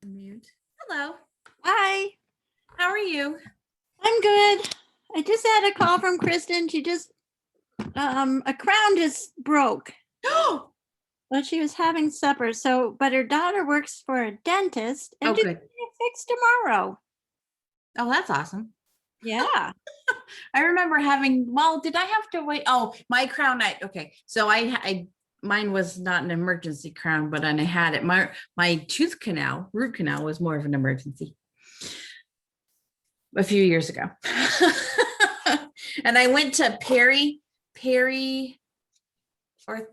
Mute. Hello. Hi, How are you? I'm good. I just had a call from Kristen. She just, a crown just broke. Oh, Well, she was having supper. So, but her daughter works for a dentist and she's good. getting it fixed tomorrow. Oh, that's awesome. Yeah. I remember did I have to wait? Oh, my crown. Okay. So mine was not an emergency crown, but I had it. My root canal was more of an emergency a few years ago. And I went to or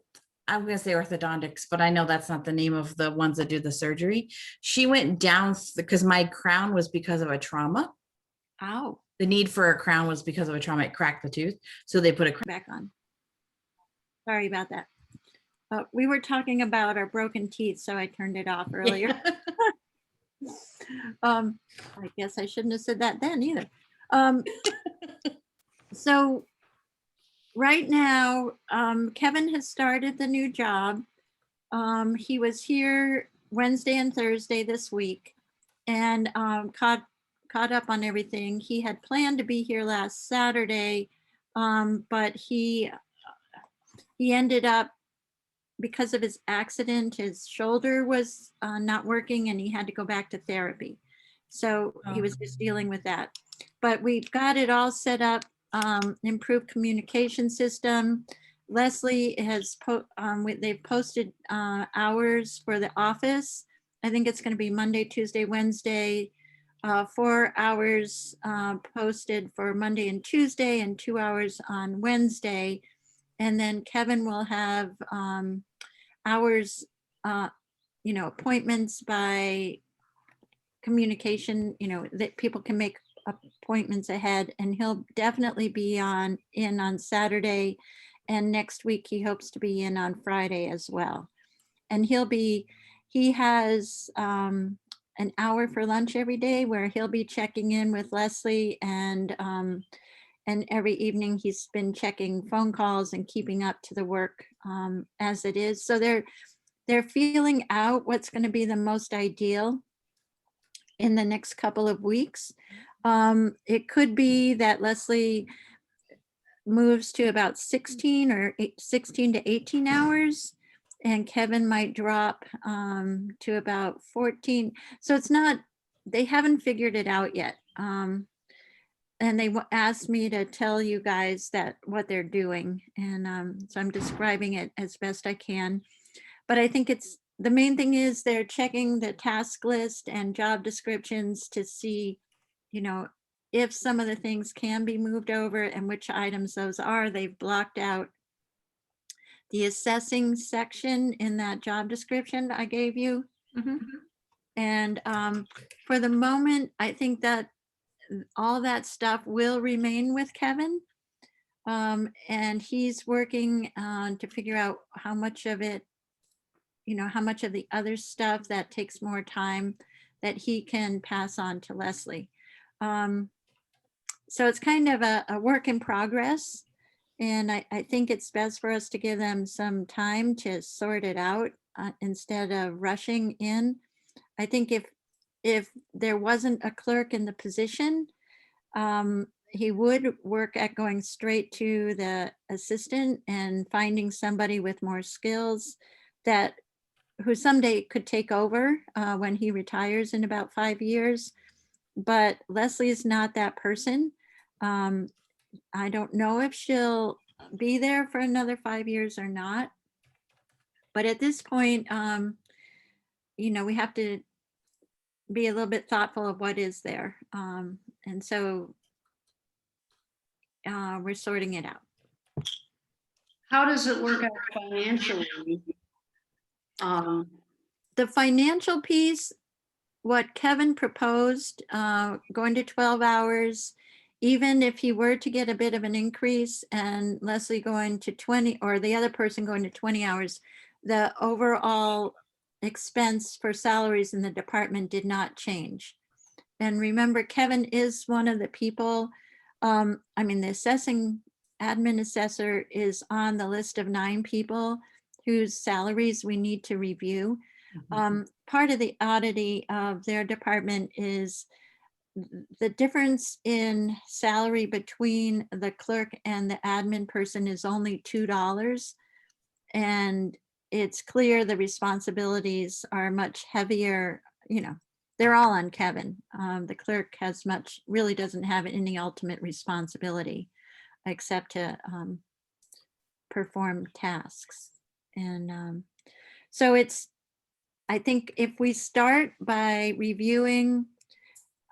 I'm going to say orthodontics, but I know that's not the name of the ones that do the surgery. She went down because my crown was because of a trauma. Ow. The need for a crown was because of a trauma. It cracked the tooth. So they put a crown Back on. Sorry about that. We were talking about our broken teeth, so I turned it off earlier. I guess I shouldn't have said that then either. So right now, Kevin has started the new job. He was here Wednesday and Thursday this week and caught up on everything. He had planned to be here last Saturday, but he ended up, because of his accident, his shoulder was not working and he had to go back to therapy. So he was just dealing with that. But we've got it all set up, improved communication system. Leslie has they've posted hours for the office. I think it's going to be Monday, Tuesday, Wednesday, 4 hours posted for Monday and Tuesday and 2 hours on Wednesday. And then Kevin will have hours, appointments by communication, that people can make appointments ahead, and he'll definitely be in on Saturday. And next week he hopes to be in on Friday as well. And he has an hour for lunch every day where he'll be checking in with Leslie, and every evening he's been checking phone calls and keeping up to the work as it is. So they're feeling out what's going to be the most ideal in the next couple of weeks. It could be that Leslie moves to about 16 to 18 hours, and Kevin might drop to about 14. So they haven't figured it out yet. And they asked me to tell you guys what they're doing. And so I'm describing it as best I can. But I think the main thing is they're checking the task list and job descriptions to see, if some of the things can be moved over and which items those are. They've blocked out the assessing section in that job description I gave you. Mm-hmm. And for the moment, I think that all that stuff will remain with Kevin. And he's working to figure out how much of it, how much of the other stuff that takes more time that he can pass on to Leslie. So it's kind of a work in progress. And I think it's best for us to give them some time to sort it out instead of rushing in. I think if there wasn't a clerk in the position, he would work at going straight to the assistant and finding somebody with more skills who someday could take over when he retires in about 5 years. But Leslie is not that person. I don't know if she'll be there for another 5 years or not. But at this point, we have to be a little bit thoughtful of what is there. And so we're sorting it out. How does it work out financially? The financial piece, what Kevin proposed, going to 12 hours, even if he were to get a bit of an increase and Leslie going to 20, or the other person going to 20 hours, the overall expense for salaries in the department did not change. And remember, Kevin is one of the people, the assessing admin assessor is on the list of 9 people whose salaries we need to review. Part of the oddity of their department is the difference in salary between the clerk and the admin person is only $2. And it's clear the responsibilities are much heavier, they're all on Kevin. The clerk really doesn't have any ultimate responsibility except to perform tasks. And so I think if we start by reviewing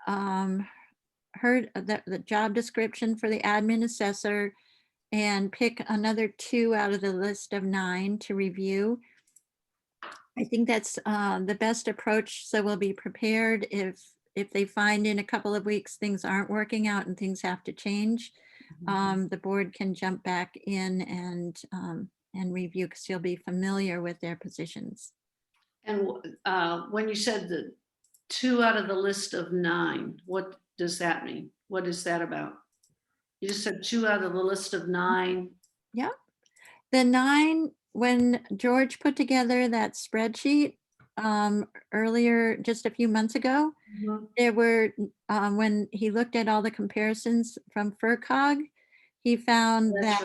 the job description for the admin assessor and pick another 2 out of the list of 9 to review, I think that's the best approach. So we'll be prepared if they find in a couple of weeks things aren't working out and things have to change. The board can jump back in and review because you'll be familiar with their positions. And when you said the 2 out of the list of 9, what does that mean? What is that about? You just said 2 out of the list of 9. Yeah. The 9, when George put together that spreadsheet earlier, just a few months ago, there were, when he looked at all the comparisons from FERCog, he found That's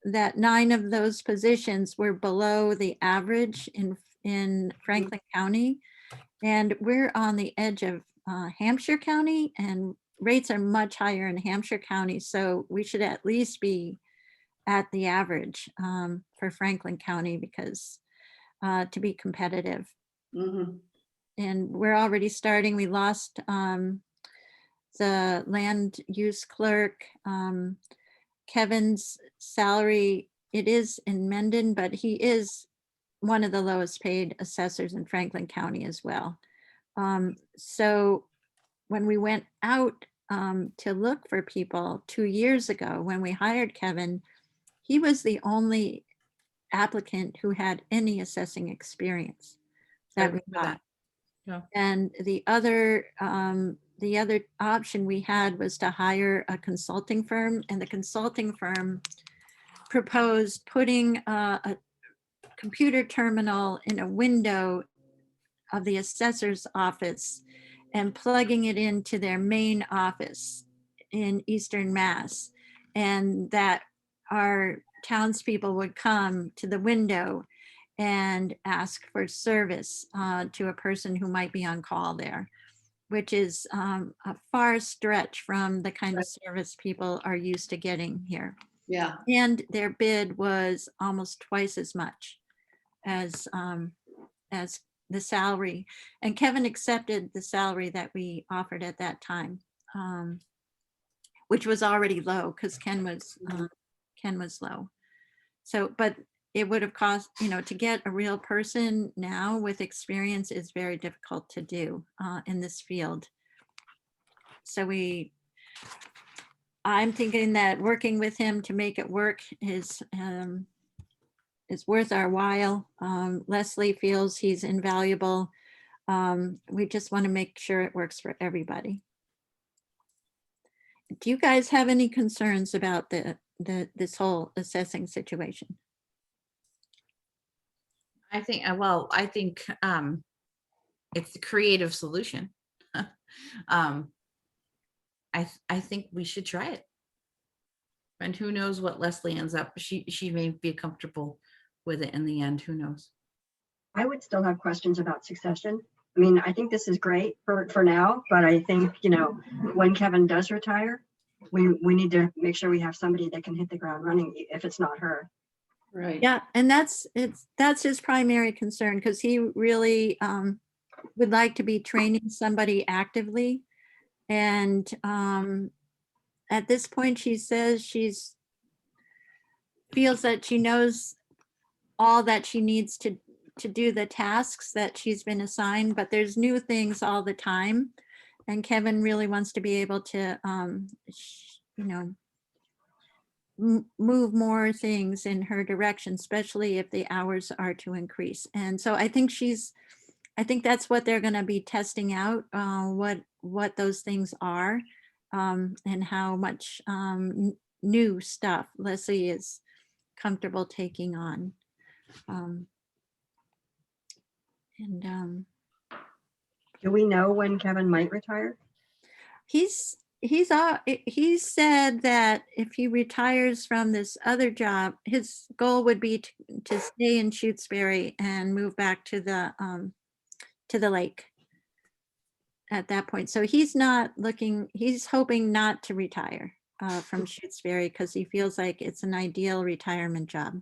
that 9 of those positions were below the average in Franklin County. And we're on the edge of Hampshire County, and rates are much higher in Hampshire County. So we should at least be at the average for Franklin County because to be competitive. And we're already starting. We lost the land use clerk. Kevin's salary, it is in Mendon, but he is one of the lowest paid assessors in Franklin County as well. So when we went out to look for people 2 years ago, when we hired Kevin, he was the only applicant who had any assessing experience that we got. Yeah. And the other option we had was to hire a consulting firm, and the consulting firm proposed putting a computer terminal in a window of the assessor's office and plugging it into their main office in Eastern Mass, and that our townspeople would come to the window and ask for service to a person who might be on call there, which is a far stretch from the kind of service people are used to getting here. Yeah. And their bid was almost twice as much as the salary. And Kevin accepted the salary that we offered at that time, which was already low because Ken was low. So, but it would have cost, to get a real person now with experience is very difficult to do in this field. So I'm thinking that working with him to make it work is worth our while. Leslie feels he's invaluable. We just want to make sure it works for everybody. Do you guys have any concerns about this whole assessing situation? I think, it's the creative solution. I think we should try it. And who knows what Leslie ends up, she may be comfortable with it in the end, who knows? I would still have questions about succession. I mean, I think this is great for now, but I think, when Kevin does retire, we need to make sure we have somebody that can hit the ground running if it's not her. Right. Yeah, and that's his primary concern, because he really would like to be training somebody actively. And at this point, she says feels that she knows all that she needs to do the tasks that she's been assigned, but there's new things all the time. And Kevin really wants to be able to, move more things in her direction, especially if the hours are to increase. And so I think that's what they're going to be testing out, what those things are, and how much new stuff Leslie is comfortable taking on. And Do we know when Kevin might retire? he said that if he retires from this other job, his goal would be to stay in Shutesbury and move back to the lake at that point. So he's hoping not to retire from Shutesbury because he feels like it's an ideal retirement job.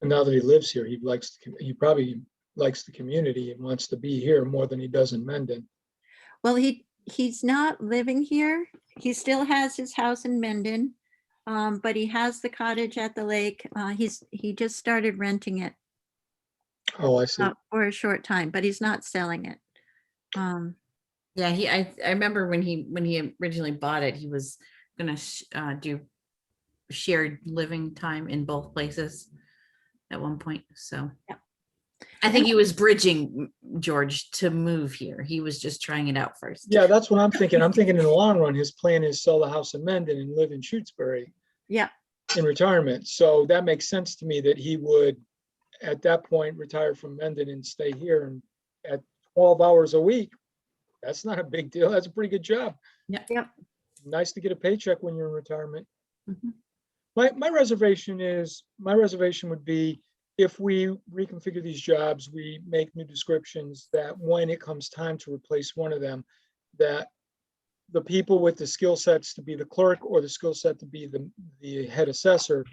And now that he lives here, he probably likes the community and wants to be here more than he does in Mendon. Well, he's not living here. He still has his house in Mendon, but he has the cottage at the lake. He just started renting it Oh, I see. for a short time, but he's not selling it. Yeah, I remember when he originally bought it, he was gonna do shared living time in both places at one point. So Yep. I think he was bridging, George, to move here. He was just trying it out first. Yeah, that's what I'm thinking. I'm thinking in the long run, his plan is sell the house in Mendon and live in Shutesbury Yeah. in retirement. So that makes sense to me that he would, at that point, retire from Mendon and stay here. And at 12 hours a week, that's not a big deal. That's a pretty good job. Yep. Nice to get a paycheck when you're in retirement. Mhm. My reservation would be if we reconfigure these jobs, we make new descriptions, that when it comes time to replace one of them, that the people with the skill sets to be the clerk or the skill set to be the head assessor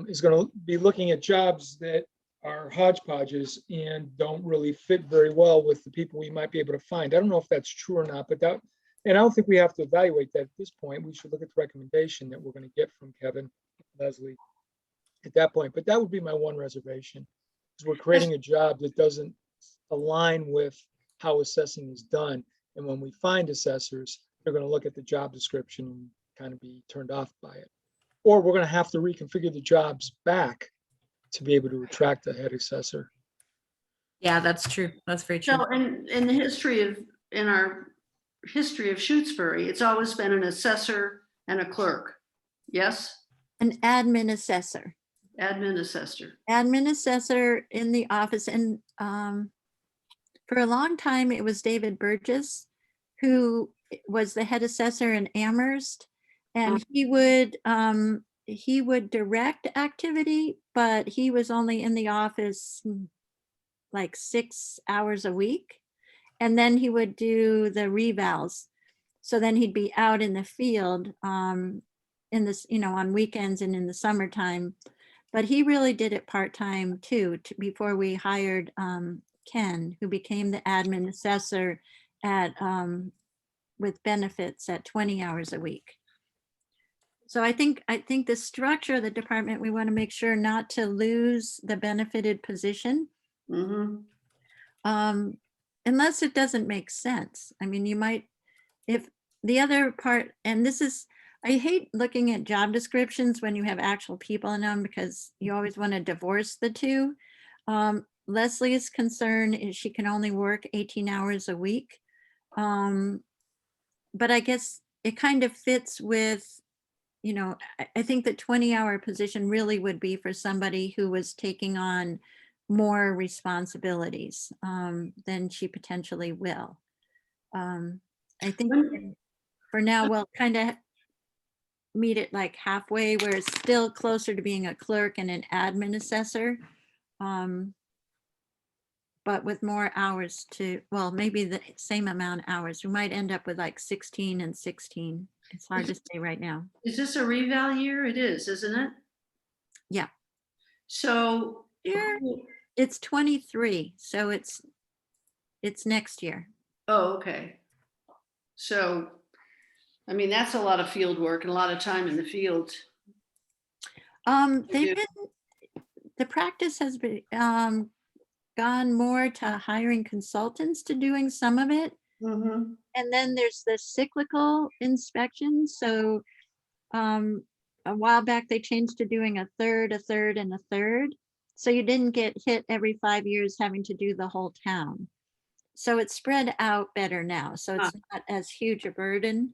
is going to be looking at jobs that are hodgepodges and don't really fit very well with the people we might be able to find. I don't know if that's true or not, but and I don't think we have to evaluate that at this point. We should look at the recommendation that we're going to get from Kevin, Leslie at that point. But that would be my one reservation, because we're creating a job that doesn't align with how assessing is done. And when we find assessors, they're going to look at the job description and kind of be turned off by it. Or we're going to have to reconfigure the jobs back to be able to attract a head assessor. Yeah, that's true. That's very true. So in our history of Shutesbury, it's always been an assessor and a clerk. Yes? An admin assessor. Admin assessor. Admin assessor in the office. And for a long time, it was David Burgess, who was the head assessor in Amherst. And he would direct activity, but he was only in the office like 6 hours a week. And then he would do the revals. So then he'd be out in the field in this, on weekends and in the summertime. But he really did it part-time too, before we hired Ken, who became the admin assessor with benefits at 20 hours a week. So I think the structure of the department, we want to make sure not to lose the benefited position. Mm-hmm. Unless it doesn't make sense. I mean, you might, if the other part, and this is, I hate looking at job descriptions when you have actual people in them, because you always want to divorce the two. Leslie's concern is she can only work 18 hours a week. But I guess it kind of fits with, I think the 20-hour position really would be for somebody who was taking on more responsibilities than she potentially will. I think for now we'll kind of meet it like halfway, where it's still closer to being a clerk and an admin assessor, but with more hours maybe the same amount of hours. We might end up with like 16 and 16. It's hard to say right now. Is this a reval year? It is, isn't it? Yeah. So Here it's 23, so it's next year. Oh, okay. So, I mean, that's a lot of field work and a lot of time in the field. The practice has been gone more to hiring consultants to doing some of it. Mm-hmm. And then there's the cyclical inspection. So a while back, they changed to doing a third, and a third. So you didn't get hit every 5 years having to do the whole town. So it's spread out better now. So it's not as huge a burden.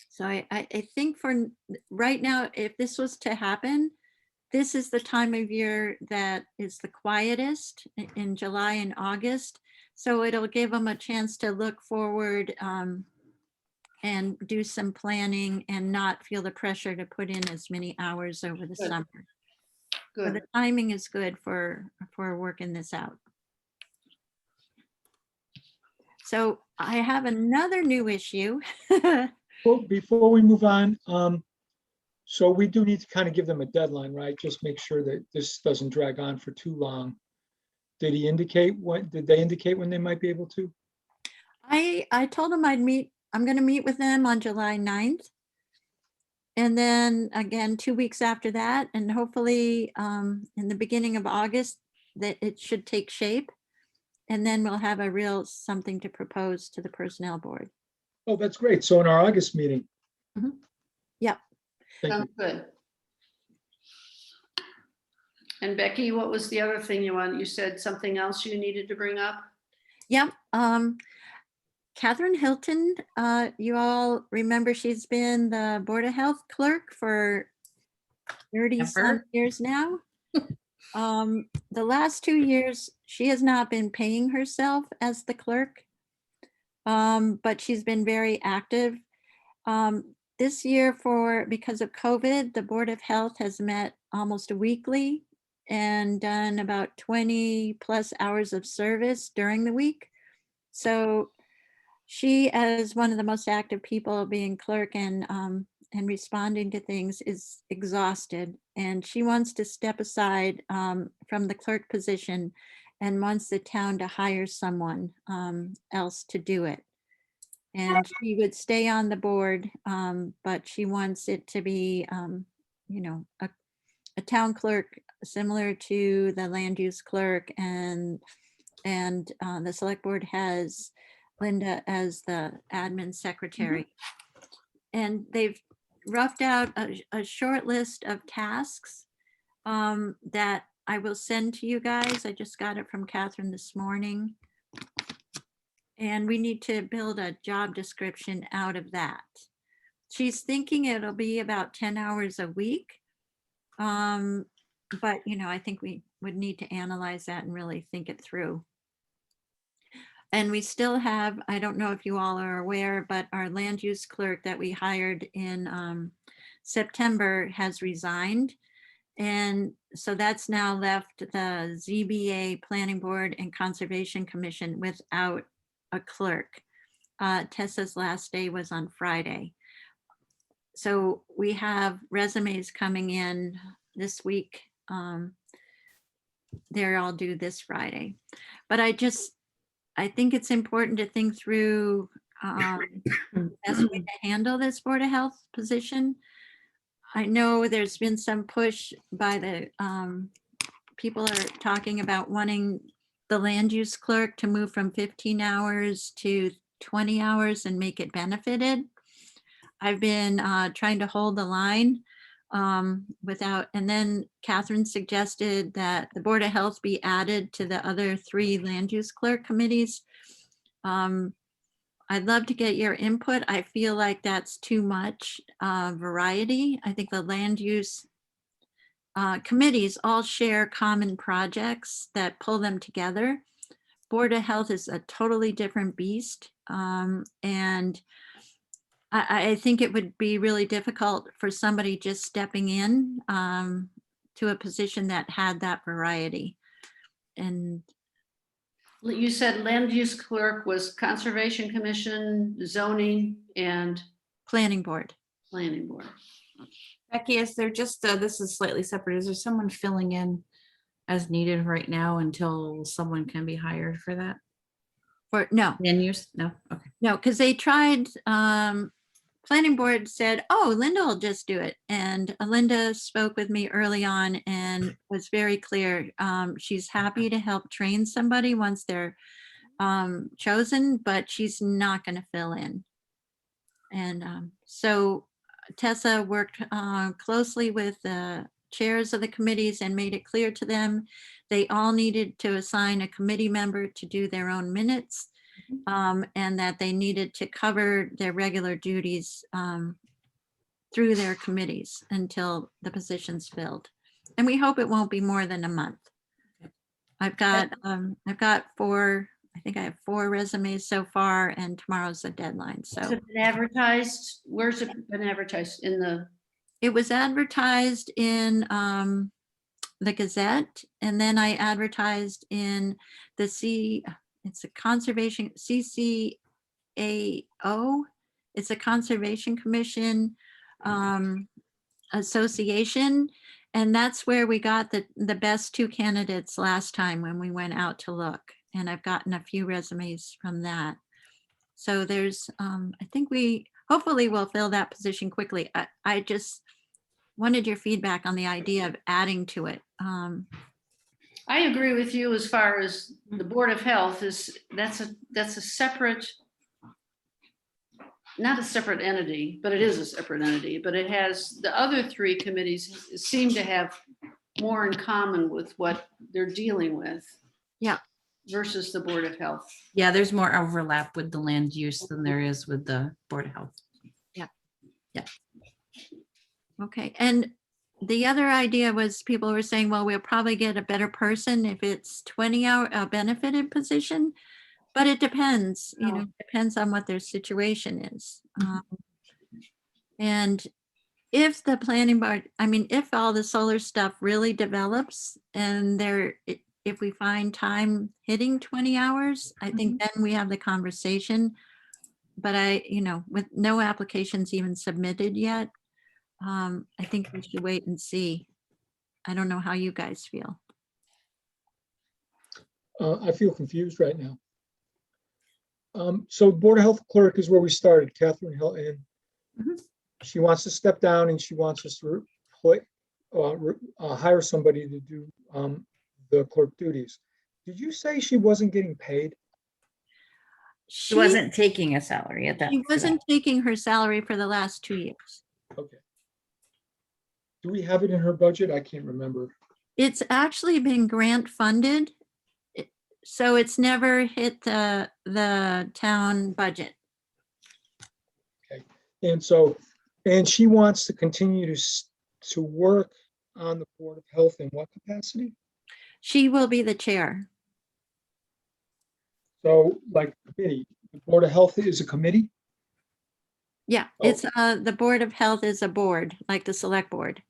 So I think for right now, if this was to happen, this is the time of year that is the quietest in July and August. So it'll give them a chance to look forward and do some planning and not feel the pressure to put in as many hours over the Good. summer. So the Good. timing is good for working this out. So I have another new issue. Well, before we move on, so we do need to kind of give them a deadline, right? Just make sure that this doesn't drag on for too long. Did they indicate when they might be able to? I told them I'm going to meet with them on July 9th. And then again, 2 weeks after that, and hopefully in the beginning of August, that it should take shape. And then we'll have a real something to propose to the personnel board. Oh, that's great. So in our August meeting. Mhm. Yep. Thank you. Sounds good. And Becky, what was the other thing you said something else you needed to bring up? Yep. Catherine Hilton, you all remember she's been the Board of Health clerk for 30 some Ever. years now. The last 2 years, she has not been paying herself as the clerk, but she's been very active. This year, because of COVID, the Board of Health has met almost weekly and done about 20 plus hours of service during the week. So she, as one of the most active people being clerk and responding to things, is exhausted. And she wants to step aside from the clerk position and wants the town to hire someone else to do it. And she would stay on the board, but she wants it to be, a town clerk similar to the land use clerk, and the select board has Linda as the admin secretary. And they've roughed out a short list of tasks that I will send to you guys. I just got it from Catherine this morning. And we need to build a job description out of that. She's thinking it'll be about 10 hours a week. But, I think we would need to analyze that and really think it through. And we still have, I don't know if you all are aware, but our land use clerk that we hired in September has resigned. And so that's now left the ZBA, Planning Board, and Conservation Commission without a clerk. Tessa's last day was on Friday. So we have resumes coming in this week. They're all due this Friday. But I think it's important to think through the best way to handle this Board of Health position. I know there's been some push by the people are talking about wanting the land use clerk to move from 15 hours to 20 hours and make it benefited. I've been trying to hold the line without, and then Catherine suggested that the Board of Health be added to the other 3 land use clerk committees. I'd love to get your input. I feel like that's too much variety. I think the land use committees all share common projects that pull them together. Board of Health is a totally different beast. And I think it would be really difficult for somebody just stepping in to a position that had that variety. And You said land use clerk was Conservation Commission, zoning, and Planning Board. planning board. Becky, is there just, this is slightly separate, is there someone filling in as needed right now until someone can be hired for that? No, Land use? No, okay. no, because they tried, Planning Board said, oh, Linda will just do it. And Linda spoke with me early on and was very clear. She's happy to help train somebody once they're chosen, but she's not going to fill in. And so Tessa worked closely with the chairs of the committees and made it clear to them they all needed to assign a committee member to do their own minutes. And that they needed to cover their regular duties through their committees until the position's filled. And we hope it won't be more than a month. I've got four, I think I have 4 resumes so far, and tomorrow's the deadline. Has So it been advertised? Where's it been advertised? In the, it was advertised in the Gazette, and then I advertised in the it's a conservation, CCAO. It's a Conservation Commission Association. And that's where we got the best 2 candidates last time when we went out to look. And I've gotten a few resumes from that. So there's, I think hopefully we'll fill that position quickly. I just wanted your feedback on the idea of adding to it. I agree with you as far as the Board of Health that's a separate, not a separate entity, but it is a separate entity, but it has, the other 3 committees seem to have more in common with what they're dealing with. Yeah. Versus the Board of Health. Yeah, there's more overlap with the land use than there is with the Board of Health. Okay, and the other idea was people were saying, well, we'll probably get a better person if it's 20-hour a benefited position, but it depends, depends on what their situation is. And if the planning board, I mean, if all the solar stuff really develops and if we find time hitting 20 hours, I think then we have the conversation. But with no applications even submitted yet, I think we should wait and see. I don't know how you guys feel. I feel confused right now. So Board of Health clerk is where we started, Catherine Hill, and she wants to step down and she wants us to hire somebody to do the clerk duties. Did you say she wasn't getting paid? She wasn't taking a salary at that. She wasn't taking her salary for the last 2 years. Okay. Do we have it in her budget? I can't remember. It's actually been grant funded, so it's never hit the town budget. Okay. And she wants to continue to work on the Board of Health in what capacity? She will be the chair. So like committee, the Board of Health is a committee? Yeah, it's the Board of Health is a board, like the select board.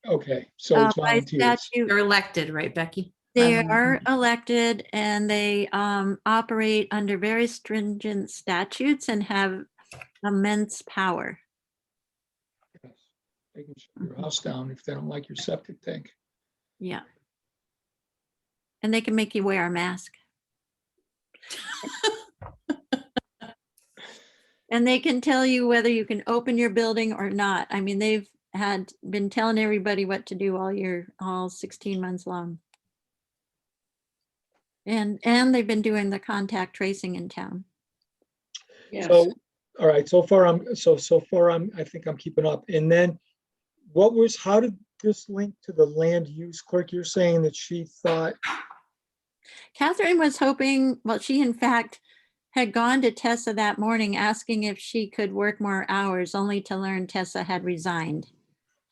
Okay, so it's By volunteers. statute, They're elected, right, Becky? they are elected and they operate under very stringent statutes and have immense power. They can shut your house down if they don't like your septic tank. Yeah. And they can make you wear a mask. And they can tell you whether you can open your building or not. I mean, they've been telling everybody what to do all 16 months long. And they've been doing the contact tracing in town. Yes. So, all right, so far I think I'm keeping up. And then how did this link to the land use clerk? You're saying that she thought. Catherine was hoping, well, she in fact had gone to Tessa that morning asking if she could work more hours, only to learn Tessa had resigned.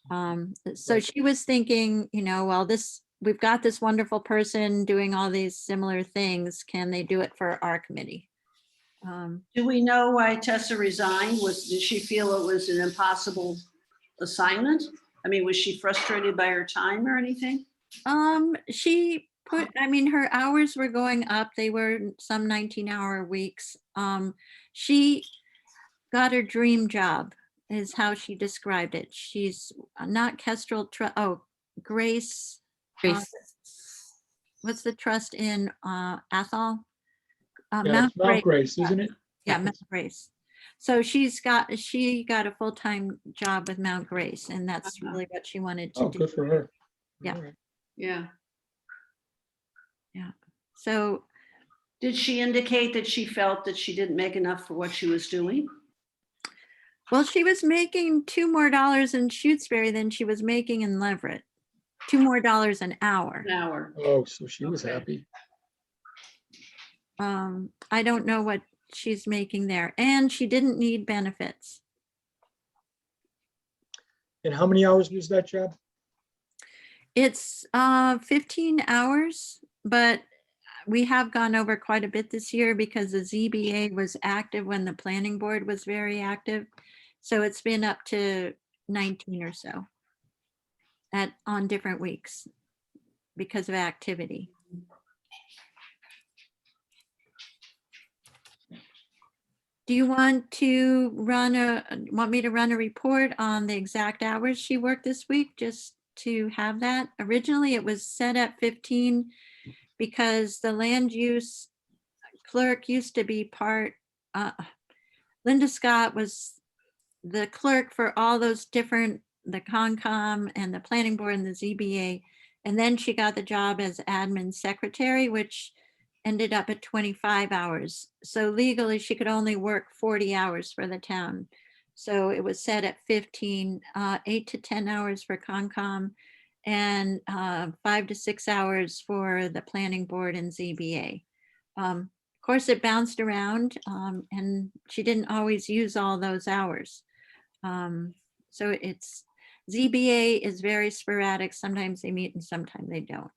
So Right. she was thinking, well, we've got this wonderful person doing all these similar things. Can they do it for our committee? Do we know why Tessa resigned? Did she feel it was an impossible assignment? I mean, was she frustrated by her time or anything? Her hours were going up. They were some 19-hour weeks. She got her dream job is how she described it. She's not Kestrel, Grace. What's the trust in Athol? Yeah, it's Mount Grace, isn't it? Yeah, Mount Grace. So she got a full-time job with Mount Grace, and that's really what she wanted to Oh, do. good for her. Yeah. All right. Yeah. Yeah. So Did she indicate that she felt that she didn't make enough for what she was doing? well, she was making $2 more in Shutesbury than she was making in Leverett. $2 more an hour. An hour. Oh, so she was Okay. happy. I don't know what she's making there, and she didn't need benefits. And how many hours was that job? It's 15 hours, but we have gone over quite a bit this year because the ZBA was active when the planning board was very active. So it's been up to 19 or so on different weeks because of activity. Do you want me to run a report on the exact hours she worked this week, just to have that? Originally, it was set at 15 because the land use clerk used to be Linda Scott was the clerk for all those different, the Concom and the planning board and the ZBA. And then she got the job as admin secretary, which ended up at 25 hours. So legally she could only work 40 hours for the town. So it was set at 15, 8 to 10 hours for Concom and 5 to 6 hours for the planning board and ZBA. Of course, it bounced around and she didn't always use all those hours. So it's ZBA is very sporadic. Sometimes they meet and sometimes they don't.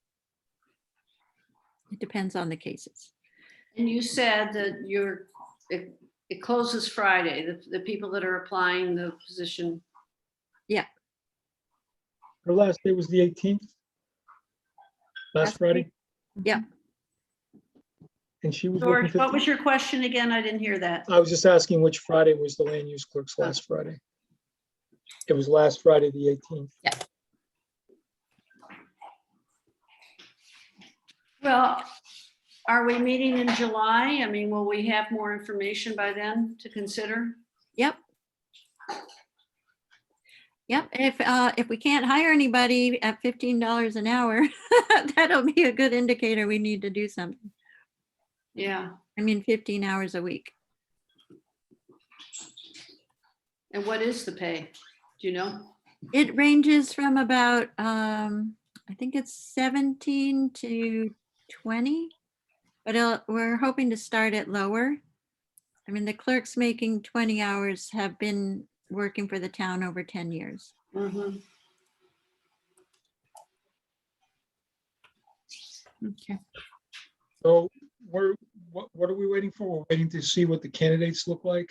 It depends on the cases. And you said that it closes Friday, the people that are applying the position. Her last day was the 18th. Last Friday. Yep. And she was working George, what 50 was your question again? I didn't hear that. I was just asking which Friday was the land use clerk's last Friday. It was last Friday, the 18th. Well, are we meeting in July? I mean, will we have more information by then to consider? Yep. Yep. If we can't hire anybody at $15 an hour, that'll be a good indicator we need to do something. Yeah. I mean, 15 hours a week. And what is the pay? Do you know? It ranges from about, I think it's 17 to 20, but we're hoping to start it lower. I mean, the clerks making 20 hours have been working for the town over 10 years. Mhm. Okay. So what are we waiting for? We're waiting to see what the candidates look like.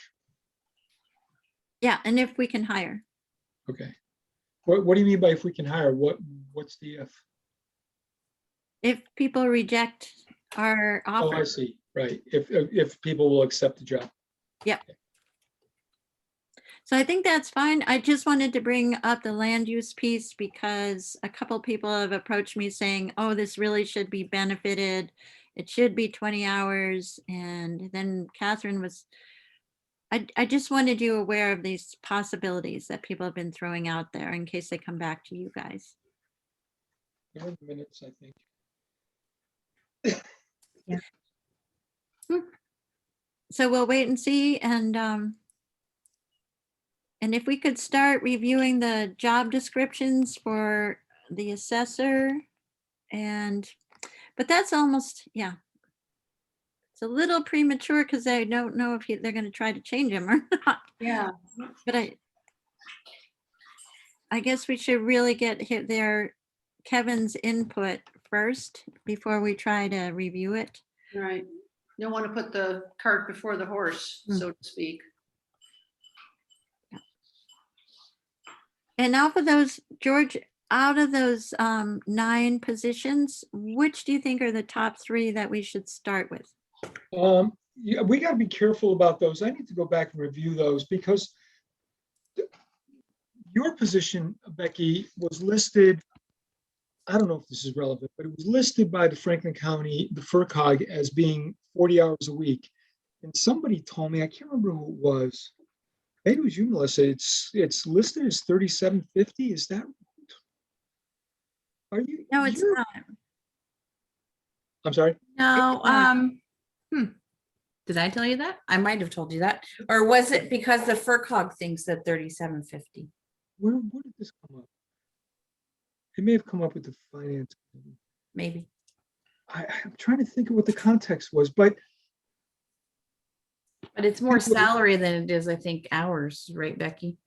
Yeah, and if we can hire. Okay. What do you mean by if we can hire? What's the if? If people reject our Oh, I offer. see. Right. If people will accept the job. So I think that's fine. I just wanted to bring up the land use piece because a couple people have approached me saying, oh, this really should be benefited. It should be 20 hours. And then Catherine was, I just wanted you aware of these possibilities that people have been throwing out there in case they come back to you guys. They're in the minutes, I think. So we'll wait and see. And if we could start reviewing the job descriptions for the assessor but that's almost, yeah. It's a little premature because I don't know if they're going to try to change them or not. Yeah. But I guess we should really get Kevin's input first before we try to review it. Right. You don't want to put the cart before the horse, so to speak. And out of those, George, out of those 9 positions, which do you think are the top 3 that we should start with? Yeah, we got to be careful about those. I need to go back and review those because your position, Becky, was listed. I don't know if this is relevant, but it was listed by the Franklin County, the FERCog, as being 40 hours a week. And somebody told me, I can't remember who it was. Maybe it was you, Melissa. It's listed as 3750. Is that? Are you? No, it's not. I'm sorry. No, It's did I tell you that? I might have told you that. Or was it because the FERCog thinks that 3750? Where did this come up? It may have come up with the finance committee. Maybe. I'm trying to think of what the context was, but But it's more People- salary than it is, I think, hours, right, Becky?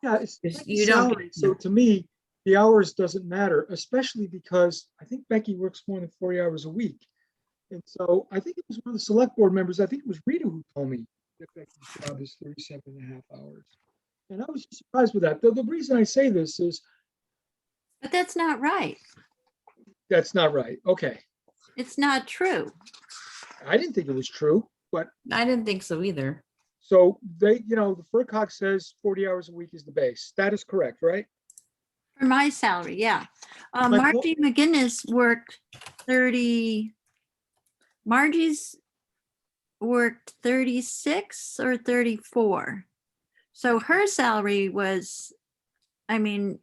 yeah, it's You don't get- salary. So to me, the hours doesn't matter, especially because I think Becky works more than 40 hours a week. And so I think it was one of the select board members, I think it was Rita who told me that Becky's job is 37 and a half hours. And I was surprised with that. The reason I say this is But that's not right. that's not right. Okay. It's not true. I didn't think it was true, but I didn't think so either. so they, you know, the FERCog says 40 hours a week is the base. That is correct, right? For my salary, yeah. My po- Margie McGinnis worked 30, Margie's worked 36 or 34. So her salary was, I mean,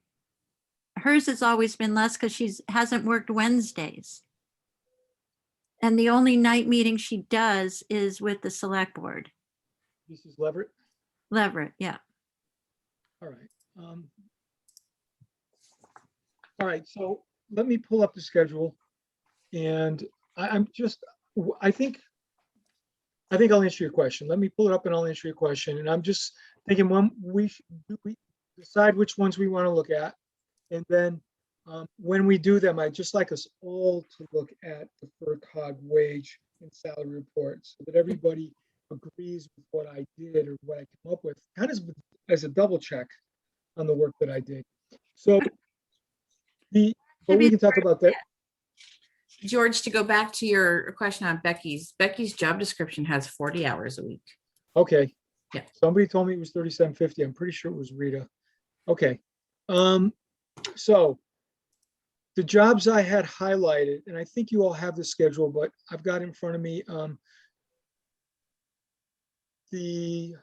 hers has always been less because hasn't worked Wednesdays. And the only night meeting she does is with the select board. This is Leverett. Leverett, yeah. All right. All right, so let me pull up the schedule. And I think I'll answer your question. Let me pull it up and I'll answer your question. And I'm just thinking when we decide which ones we want to look at. And then when we do them, I'd just like us all to look at the FERCog wage and salary report so that everybody agrees with what I did or what I came up with, kind of as a double check on the work that I did. So but we can talk about that. George, to go back to your question on Becky's job description has 40 hours a week. Okay. Yeah. Somebody told me it was 3750. I'm pretty sure it was Rita. Okay. So the jobs I had highlighted, and I think you all have the schedule, but I've got in front of me the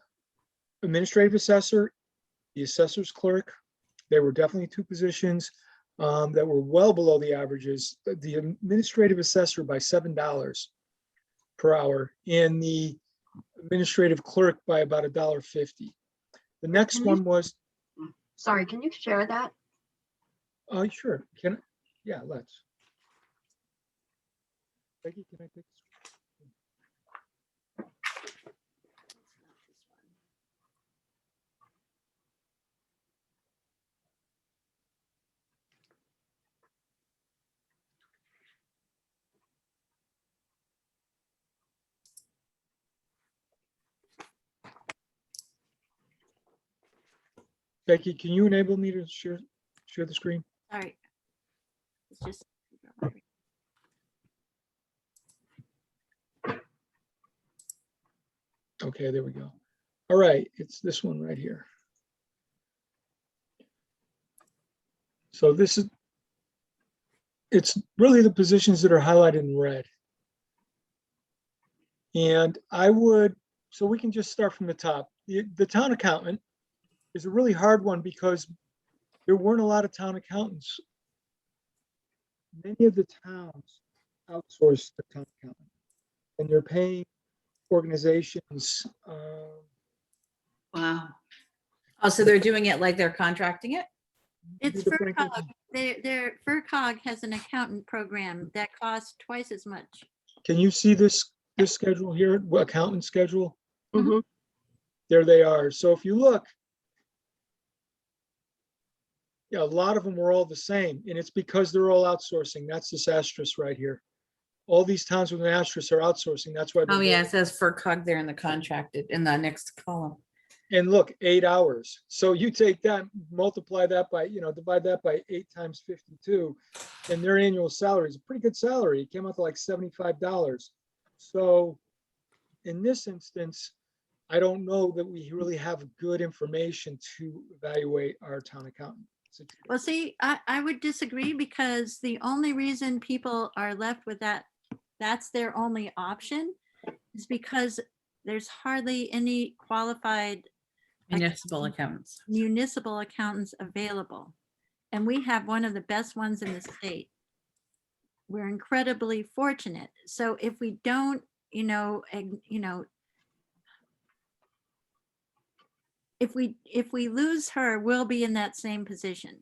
administrative assessor, the assessor's clerk. There were definitely two positions that were well below the averages. The administrative assessor by $7 per hour, and the administrative clerk by about $1.50. The next Can you- one was, Sorry, can you share that? sure, can I? Yeah, let's. Becky, can I take this? Becky, can you enable me to share the screen? Sorry. It's just. Okay, there we go. All right, it's this one right here. So it's really the positions that are highlighted in red. And so we can just start from the top. The town accountant is a really hard one because there weren't a lot of town accountants. Many of the towns outsource the town accountant, and they're paying organizations. Wow. Oh, so they're doing it like they're contracting it? It's Rita Franklin- FERCog. FERCog has an accountant program that costs twice as much. Can you see this schedule here, accountant schedule? Mhm. There they are. So if you look, yeah, a lot of them were all the same, and it's because they're all outsourcing. That's this asterisk right here. All these towns with an asterisk are outsourcing. That's why. Oh, yeah, it says for cog there in the contracted in the next column. And look, 8 hours. So you take that, multiply that by, divide that by 8 times 52, and their annual salary is a pretty good salary. It came out to like $75. So in this instance, I don't know that we really have good information to evaluate our town accountant. Well, see, I would disagree because the only reason people are left with that's their only option is because there's hardly any qualified Municipal accountants. municipal accountants available. And we have one of the best ones in the state. We're incredibly fortunate. So if we don't, if we lose her, we'll be in that same position.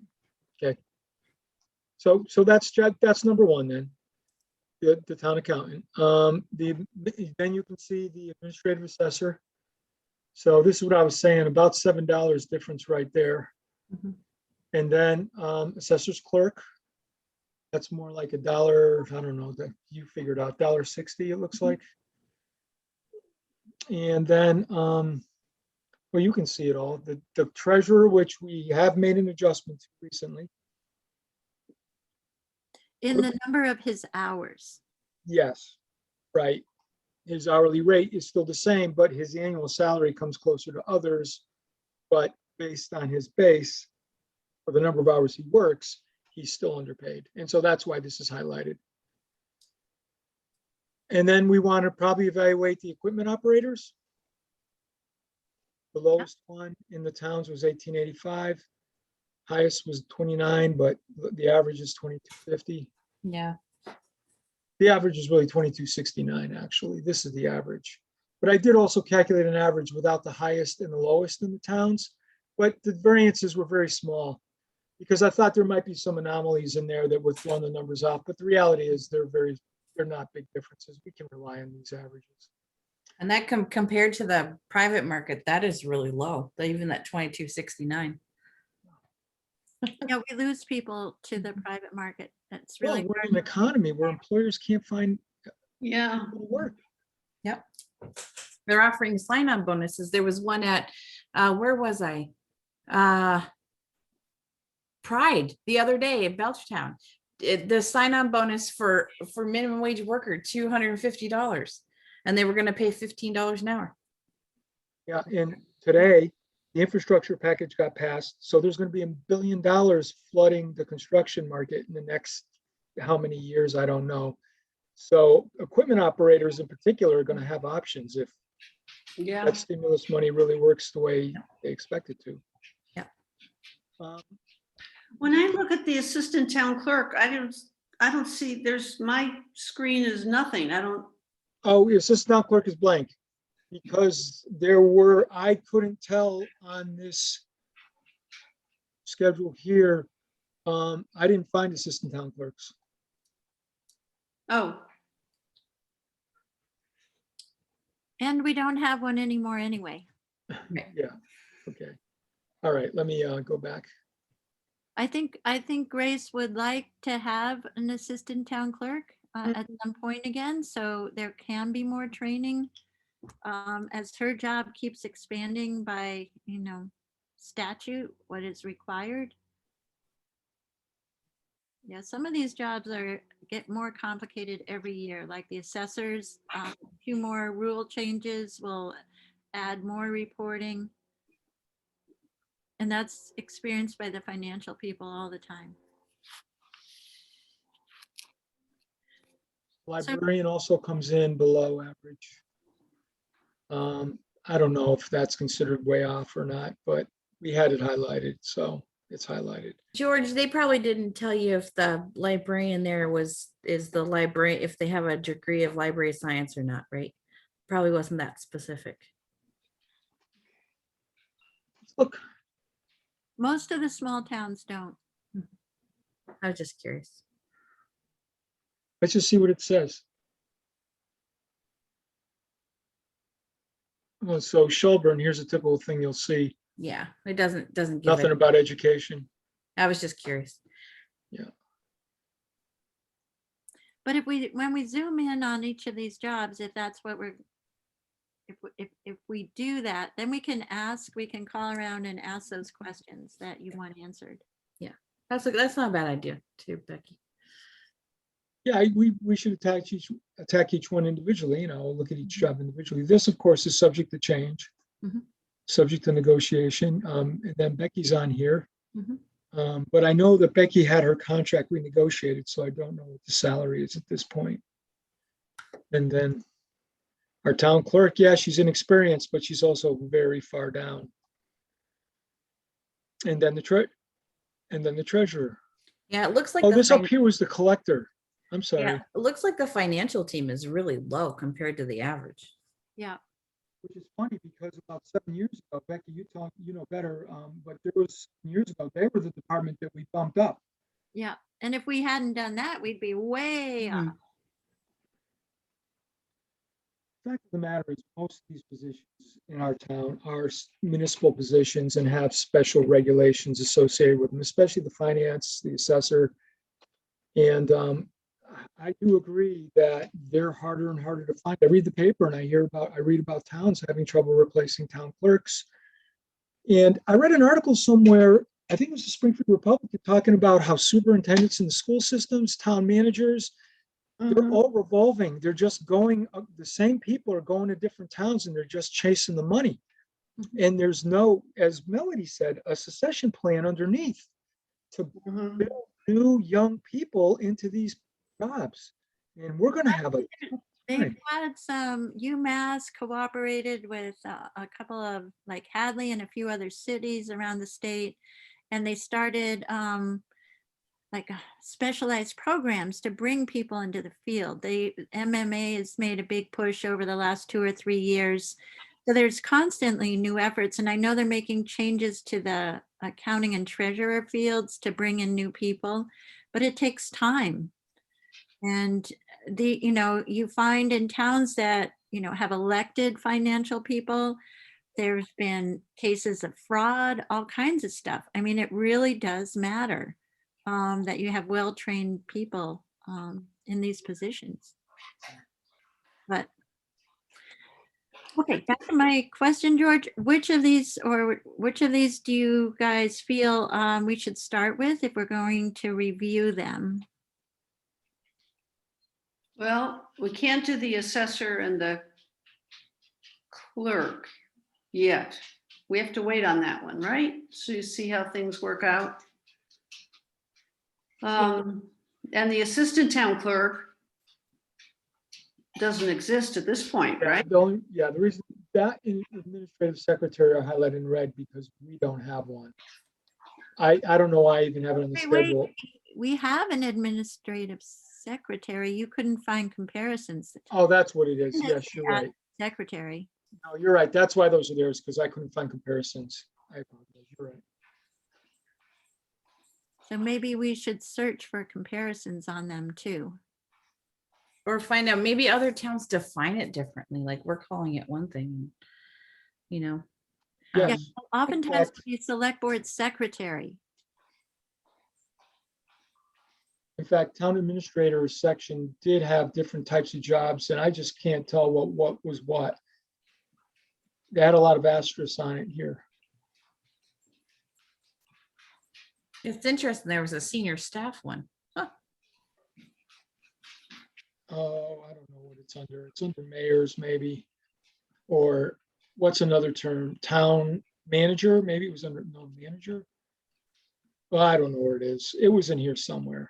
So that's number one then, the town accountant. Then you can see the administrative assessor. So this is what I was saying, about $7 difference right there. Mhm. And then assessor's clerk. That's more like a dollar, I don't know, that you figured out, $1.60 it looks like. And then, well, you can see it all. The treasurer, which we have made an adjustment to recently. In the number of his hours. Yes, right. His hourly rate is still the same, but his annual salary comes closer to others. But based on his base, for the number of hours he works, he's still underpaid. And so that's why this is highlighted. And then we want to probably evaluate the equipment operators. The lowest one in the towns was 1885. Highest was 29, but the average is 2250. Yeah. The average is really 2269, actually. This is the average. But I did also calculate an average without the highest and the lowest in the towns. But the variances were very small because I thought there might be some anomalies in there that were throwing the numbers off. But the reality is they're not big differences. We can rely on these averages. And that compared to the private market, that is really low, even that 2269. Yeah, we lose people to the private market. That's Well, really, we're in an economy where employers can't find Yeah, people to work. Yep. They're offering sign-on bonuses. There was one at, where was I? Pride the other day in Belchertown. The sign-on bonus for minimum wage worker, $250. And they were going to pay $15 an hour. Yeah, and today, the infrastructure package got passed, so there's going to be $1 billion flooding the construction market in the next how many years, I don't know. So equipment operators in particular are going to have options if yeah. that stimulus money really works the way they expect it to. Yeah. When I look at the assistant town clerk, I don't see, my screen is nothing. I don't, Oh, the assistant clerk is blank because I couldn't tell on this schedule here. I didn't find assistant town clerks. oh, and we don't have one anymore anyway. Yeah, okay. All right, let me go back. I think Grace would like to have an assistant town clerk at some point again, so there can be more training as her job keeps expanding by, statute, what is required. Yeah, some of these jobs get more complicated every year, like the assessors. A few more rule changes will add more reporting. And that's experienced by the financial people all the time. Librarian also comes in below average. I don't know if that's considered way off or not, but we had it highlighted, so it's highlighted. George, they probably didn't tell you if the librarian there is the library, if they have a degree of library science or not, right? Probably wasn't that specific. Look, Most of the small towns don't. I was just curious. let's just see what it says. Well, so Shelburne, here's a typical thing you'll see. Yeah, it doesn't give Nothing it. about education. I was just curious. But when we zoom in on each of these jobs, if that's what if we do that, then we can call around and ask those questions that you want answered. That's not a bad idea too, Becky. Yeah, we should attack each one individually, look at each job individually. This, of course, is subject to change, subject to negotiation. And then Becky's on here. But I know that Becky had her contract renegotiated, so I don't know what the salary is at this point. And then our town clerk, yeah, she's inexperienced, but she's also very far down. And then the treasurer. Yeah, it looks like Oh, this up here was the collector. I'm sorry. yeah, it looks like the financial team is really low compared to the average. Yeah. Which is funny because about 7 years ago, Becky, you know better, but there was years ago, they were the department that we bumped up. Yeah. And if we hadn't done that, we'd be way up. fact of the matter is, most of these positions in our town are municipal positions and have special regulations associated with them, especially the finance, the assessor. And I do agree that they're harder and harder to find. I read the paper and I read about towns having trouble replacing town clerks. And I read an article somewhere, I think it was the Springfield Republican, talking about how superintendents in the school systems, town managers, they're all revolving. They're just going, the same people are going to different towns and they're just chasing the money. And there's no, as Melody said, a succession plan underneath to Mhm. build new young people into these jobs. And we're going to have a, They've Right. had some, UMass cooperated with a couple of, like Hadley and a few other cities around the state. And they started like specialized programs to bring people into the field. MMA has made a big push over the last 2 or 3 years. So there's constantly new efforts. And I know they're making changes to the accounting and treasurer fields to bring in new people, but it takes time. And you find in towns that, have elected financial people, there's been cases of fraud, all kinds of stuff. I mean, it really does matter that you have well-trained people in these positions. But, okay, back to my question, George, which of these do you guys feel we should start with if we're going to review them? Well, we can't do the assessor and the clerk yet. We have to wait on that one, right? So you see how things work out. And the assistant town clerk doesn't exist at this point, right? the reason that administrative secretary I highlighted in red because we don't have one. I don't know why I even have it on the Wait, schedule. we have an administrative secretary. You couldn't find comparisons. Oh, that's what it is. Yes, you're right. Secretary. No, you're right. That's why those are there, is because I couldn't find comparisons. I apologize. You're right. So maybe we should search for comparisons on them too. Or find out, maybe other towns define it differently, like we're calling it one thing, you know. Yeah, Yes. oftentimes fact- the select board secretary. In fact, town administrator section did have different types of jobs, and I just can't tell what was what. They had a lot of asterisks on it here. It's interesting, there was a senior staff one. Huh. Oh, I don't know what it's under. It's under mayors maybe. Or what's another term? Town manager? Maybe it was under, no, manager? Well, I don't know where it is. It was in here somewhere.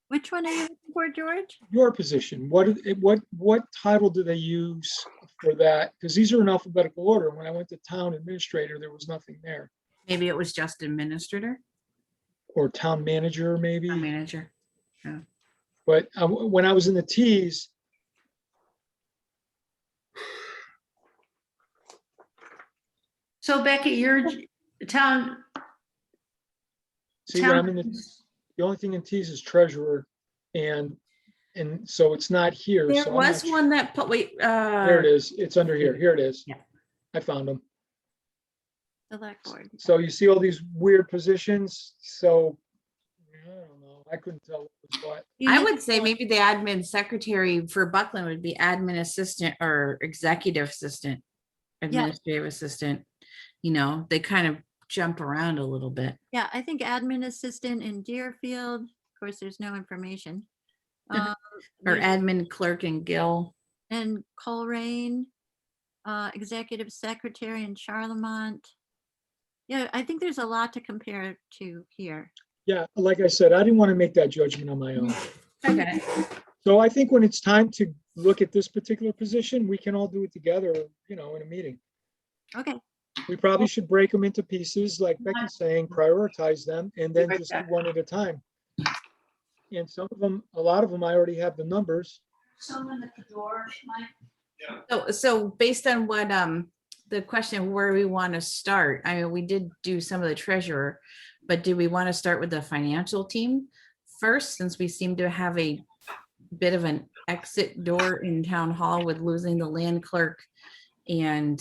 Which one are you looking for, George? Your position, what title do they use for that? Because these are in alphabetical order. When I went to town administrator, there was nothing there. Maybe it was just administrator, Or town manager, maybe. town manager. But when I was in the Ts, So Becky, you're town. see, when I'm in the only thing in Ts is treasurer, and so it's not here. There so I'm was not one that put, wait, Here it is. It's under here. Here it is. Yeah. I found them. Select board. So you see all these weird positions. So I don't know. I couldn't tell what was what. I would say maybe the admin secretary for Buckland would be admin assistant or executive assistant, administrative assistant. You know, they kind of jump around a little bit. Yeah, I think admin assistant in Deerfield. Of course, there's no information. Or there's- admin clerk in Gill. And Coleraine, executive secretary in Charlemont. Yeah, I think there's a lot to compare to here. Yeah, like I said, I didn't want to make that judgment on my own. I got it. So I think when it's time to look at this particular position, we can all do it together, in a meeting. Okay, We probably should break them into pieces, like Becky's saying, prioritize them, and then just do one at a time. And some of them, a lot of them, I already have the numbers. Someone at the door, Mike. So based on what, the question where we want to start, I mean, we did do some of the treasurer, but do we want to start with the financial team first, since we seem to have a bit of an exit door in town hall with losing the land clerk and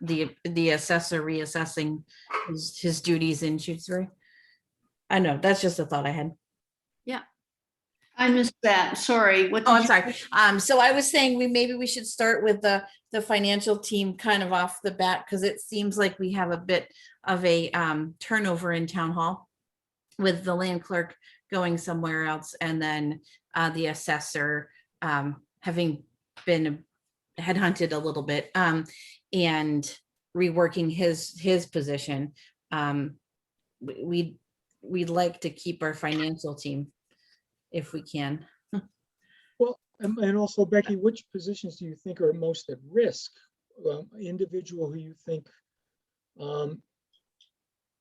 the assessor reassessing his duties in Shutesbury. I know, that's just a thought I had. I missed that. Sorry. What Oh, did I'm you? sorry. So I was saying maybe we should start with the financial team kind of off the bat, because it seems like we have a bit of a turnover in town hall with the land clerk going somewhere else, and then the assessor having been headhunted a little bit and reworking his position. We'd like to keep our financial team if we can. Well, and also Becky, which positions do you think are most at risk? Individual who you think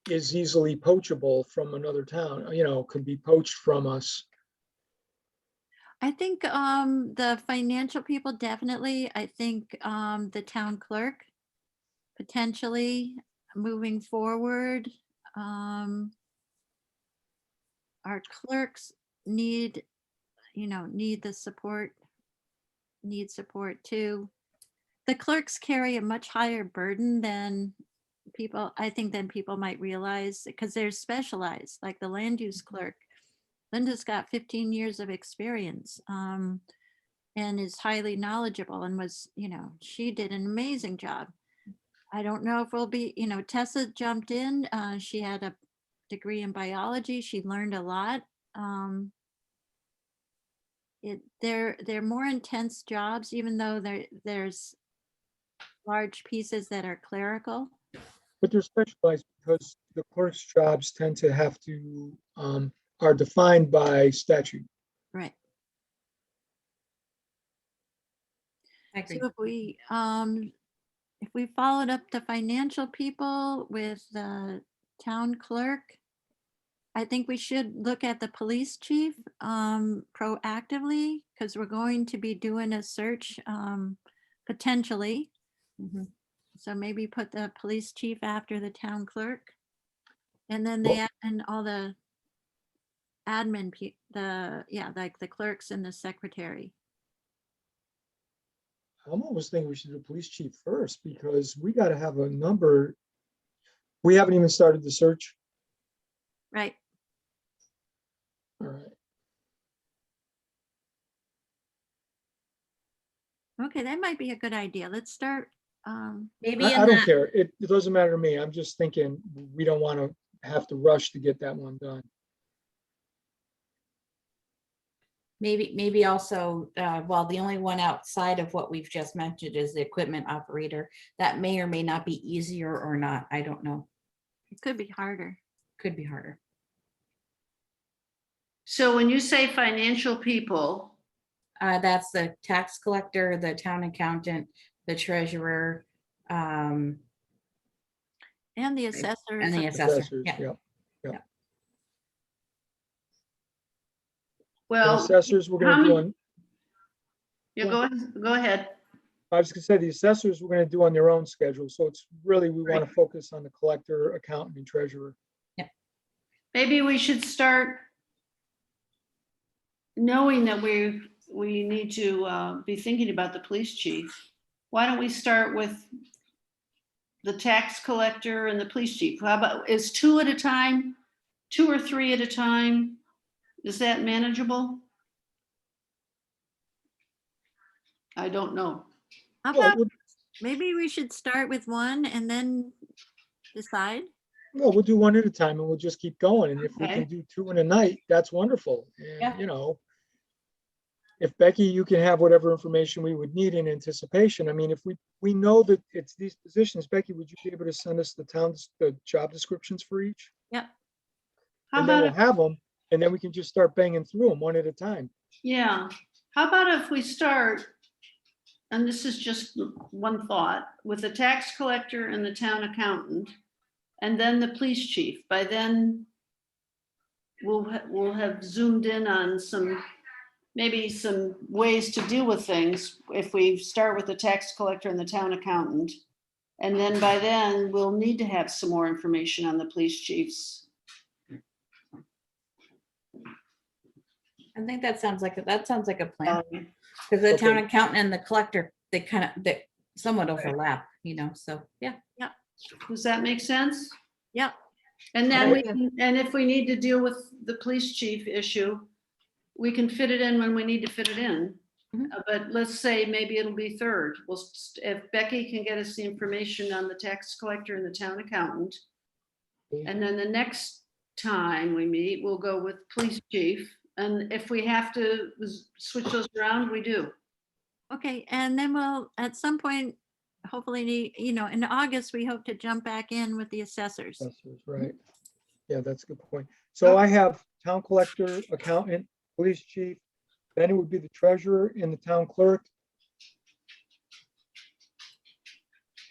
is easily poachable from another town, could be poached from us. I think the financial people definitely. I think the town clerk potentially moving forward. Our clerks need the support, need support too. The clerks carry a much higher burden than people might realize, because they're specialized, like the land use clerk. Linda's got 15 years of experience and is highly knowledgeable and she did an amazing job. I don't know if we'll be, Tessa jumped in. She had a degree in biology. She learned a lot. They're more intense jobs, even though there's large pieces that are clerical. But they're specialized because the clerk's jobs tend to have to, are defined by statute. Right. I agree. So if we followed up the financial people with the town clerk, I think we should look at the police chief proactively, because we're going to be doing a search potentially. Mhm. So maybe put the police chief after the town clerk. And then and all the admin, like the clerks and the secretary. I'm almost thinking we should do police chief first, because we got to have a number. We haven't even started the search. Right. All right. Okay, that might be a good idea. Let's start. Maybe I don't care. It doesn't matter to me. I'm just thinking we don't want to have to rush to get that one done. Maybe also, well, the only one outside of what we've just mentioned is the equipment operator. That may or may not be easier or not. I don't know. It could be harder. Could be harder. So when you say financial people, That's the tax collector, the town accountant, the treasurer, And the assessor. and the assessor. Assessors, Yeah. yep. Yeah. well, Assessors, we're how gonna do many- on, you go ahead. I was gonna say, the assessors, we're gonna do on their own schedule. So it's really, we want to focus on the collector, accountant, and treasurer. Maybe we should start knowing that we need to be thinking about the police chief. Why don't we start with the tax collector and the police chief? How about, is 2 at a time, 2 or 3 at a time? Is that manageable? I don't know. How Well, about maybe we should start with one and then decide? we'll do one at a time and we'll just keep going. And if we Okay. can do 2 in a night, that's wonderful. Yeah. And, if Becky, you can have whatever information we would need in anticipation. I mean, if we know that it's these positions, Becky, would you be able to send us the job descriptions for each? Yep. How And then about, we'll have them, and then we can just start banging through them one at a time. yeah, how about if we start, and this is just one thought, with the tax collector and the town accountant, and then the police chief. By then, we'll have zoomed in on maybe some ways to deal with things if we start with the tax collector and the town accountant. And then by then, we'll need to have some more information on the police chiefs. I think that sounds like a plan, Um, because the town Okay. accountant and the collector, they somewhat overlap, so, yeah. Does that make sense? Yep. And then we, Yeah. and if we need to deal with the police chief issue, we can fit it in when we need to fit it in. Mhm. But let's say maybe it'll be third. Well, if Becky can get us the information on the tax collector and the town accountant. And then the next time we meet, we'll go with police chief. And if we have to switch those around, we do. Okay, and then we'll, at some point, hopefully, in August, we hope to jump back in with the assessors. Assessors, right? Yeah, that's a good point. So I have town collector, accountant, police chief, then it would be the treasurer and the town clerk.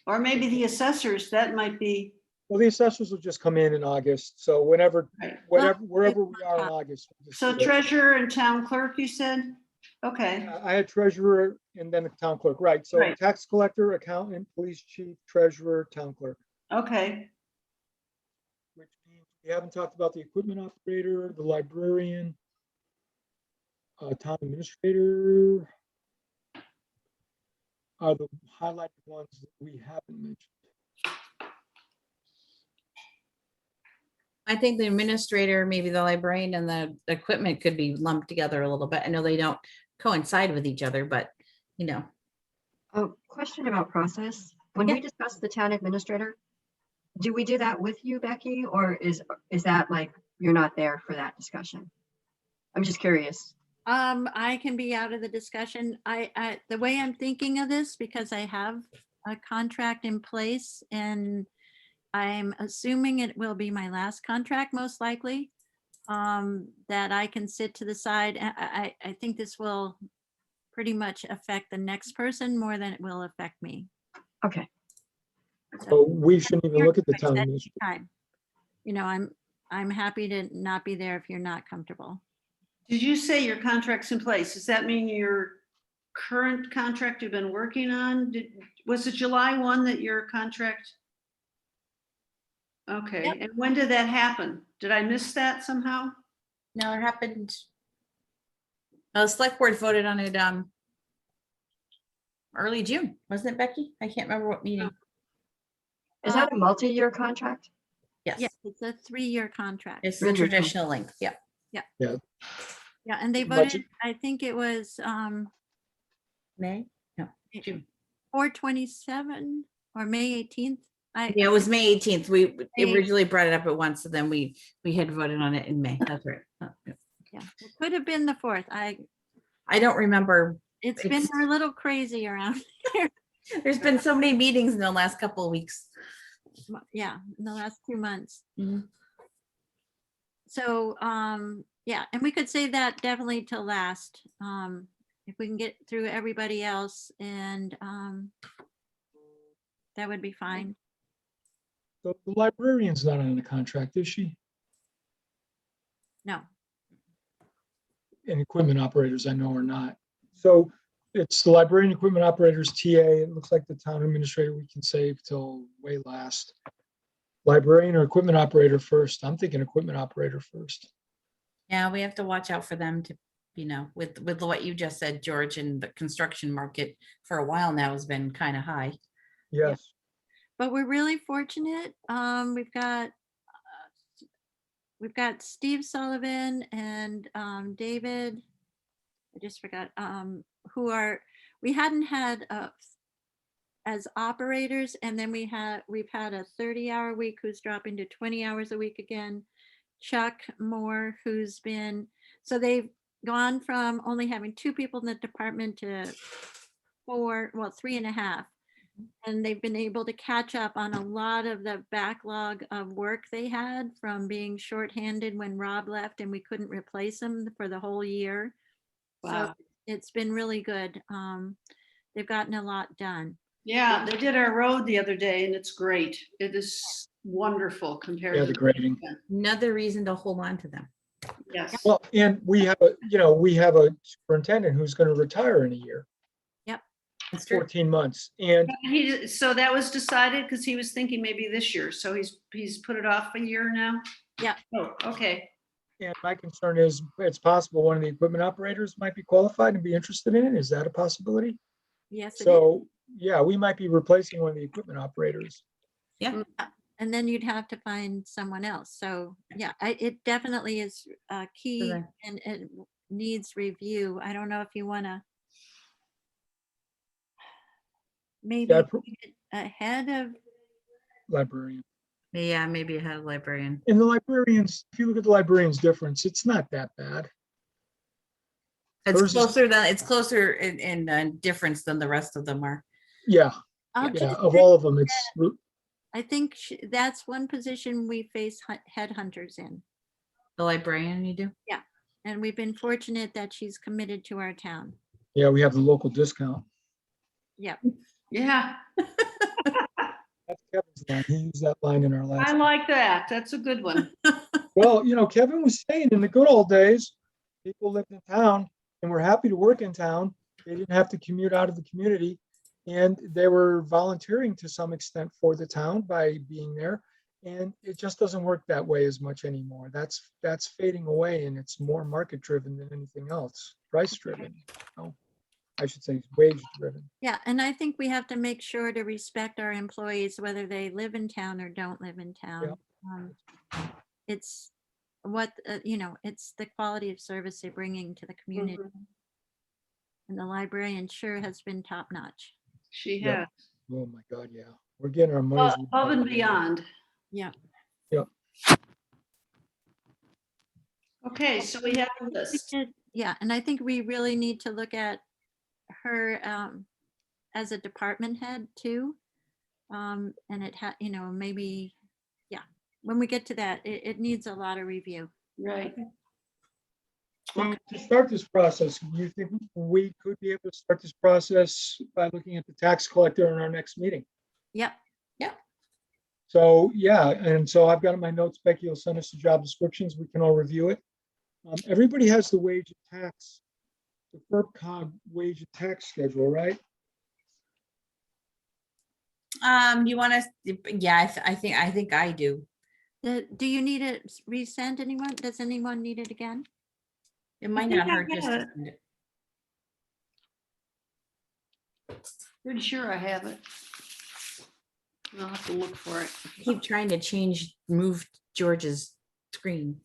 Or maybe the assessors, that might be, Well, the assessors will just come in August. So wherever, right. wherever we are in August. we'll just So do that. treasurer and town clerk, you said? Okay, I had treasurer and then the town clerk, right? So Right. tax collector, accountant, police chief, treasurer, town clerk. okay. Which means we haven't talked about the equipment operator, the librarian, town administrator. Are the highlighted ones that we haven't mentioned. I think the administrator, maybe the librarian and the equipment could be lumped together a little bit. I know they don't coincide with each other, but, Oh, question about process. When we discuss the town administrator, do we do that with you, Becky, or is that like, you're not there for that discussion? I'm just curious. I can be out of the discussion. The way I'm thinking of this, because I have a contract in place and I'm assuming it will be my last contract, most likely, that I can sit to the side. I think this will pretty much affect the next person more than it will affect me. Okay, So we shouldn't even look at the Choice town at any administrator. time. I'm happy to not be there if you're not comfortable. Did you say your contract's in place? Does that mean your current contract you've been working on? Was it July 1 that your contract? Okay, Yep. and when did that happen? Did I miss that somehow? no, it happened. Select board voted on it, early June, wasn't it, Becky? I can't remember what meeting. is that a multi-year contract? Yes, Yes, it's a 3-year contract. it's the 3-year traditional length. Yeah. Yeah, and they Budget- voted, I think it was May? No, June. 4/27 or May 18th. Yeah, it was May 18th. We May- originally brought it up at once, and then we had voted on it in May. That's right. Yeah. Yeah, it could have been the 4th. I don't remember. It's been It's- a little crazy around, There's been so many meetings in the last couple of weeks. yeah, in the last 2 months. Mhm. So, yeah, and we could save that definitely to last. If we can get through everybody else and that would be fine. So the librarian's not on the contract, is she? No, And equipment operators I know are not. So it's the librarian, equipment operators, TA. It looks like the town administrator we can save till way last. Librarian or equipment operator first? I'm thinking equipment operator first. Yeah, we have to watch out for them to, with what you just said, George, and the construction market for a while now has been kind of high. Yes. but we're really fortunate. We've got Steve Sullivan and David, I just forgot, we hadn't had as operators, and then we've had a 30-hour week who's dropping to 20 hours a week again. Chuck Moore, so they've gone from only having 2 people in the department to 3.5. And they've been able to catch up on a lot of the backlog of work they had from being shorthanded when Rob left and we couldn't replace him for the whole year. So Wow. it's been really good. They've gotten a lot done. Yeah, they did our road the other day and it's great. It is wonderful compared Yeah, to. the grading. Another reason to hold on to them. Yes. Well, and we have a superintendent who's going to retire in a year, That's true. 14 months. And So that was decided because he was thinking maybe this year. So he's put it off a year now? Yeah. Oh, okay. And my concern is it's possible one of the equipment operators might be qualified and be interested in it. Is that a possibility? Yes, it is. So, yeah, we might be replacing one of the equipment operators. Yeah, And then you'd have to find someone else. So yeah, it definitely is key Okay. and it needs review. I don't know if you want to maybe Yeah, put it ahead of, librarian. yeah, maybe I had a librarian. And the librarians, if you look at the librarian's difference, it's not that bad. It's Hers is- closer in difference than the rest of them are. Yeah, I'll yeah, just of say all of them, it's, I think that's one position we face headhunters in. The librarian you do? And we've been fortunate that she's committed to our town. yeah, we have the local discount. Yep. Yeah, That's Kevin's line. He used that line in our last. I like that. That's a good one. Well, Kevin was saying in the good old days, people lived in town and were happy to work in town. They didn't have to commute out of the community. And they were volunteering to some extent for the town by being there. And it just doesn't work that way as much anymore. That's fading away and it's more market driven than anything else, price driven. I should say wage driven. Yeah, and I think we have to make sure to respect our employees, whether they live in town or don't live in town. It's what, it's the quality of service they're bringing to the community. Mhm. And the librarian sure has been top notch. She Yeah. has. Oh my God, yeah. We're getting our money's. worth Above out and of her. beyond. Yeah. Okay, so we have a list. Yeah, and I think we really need to look at her as a department head too. And it maybe, yeah, when we get to that, it needs a lot of review. Right. So to start this process, you think we could be able to start this process by looking at the tax collector in our next meeting? Yep. So, yeah, and so I've got in my notes, Becky will send us the job descriptions. We can all review it. Everybody has the wage and tax, the FERC wage and tax schedule, right? You want to, yeah, I think I do. Do you need it resent anyone? Does anyone need it again? It might think not I hurt just to got it. send it. Pretty sure I have it. I'll have to look for it. Keep trying to move George's screen.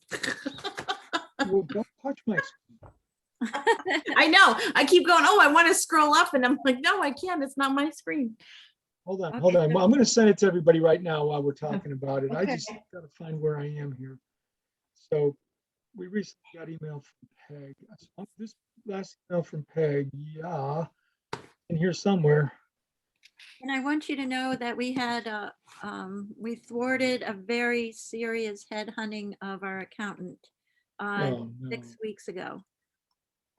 Well, don't touch my, I know. I keep going, oh, I want to scroll up and I'm like, no, I can't. It's not my screen. hold on. Okay, Well, I'm going to send it to everybody right now while we're talking about it. I Okay. just got to find where I am here. So we recently got email from Peg. This last email from Peg, yeah, in here somewhere. And I want you to know that we had, we thwarted a very serious headhunting of our accountant Oh, 6 no. weeks ago.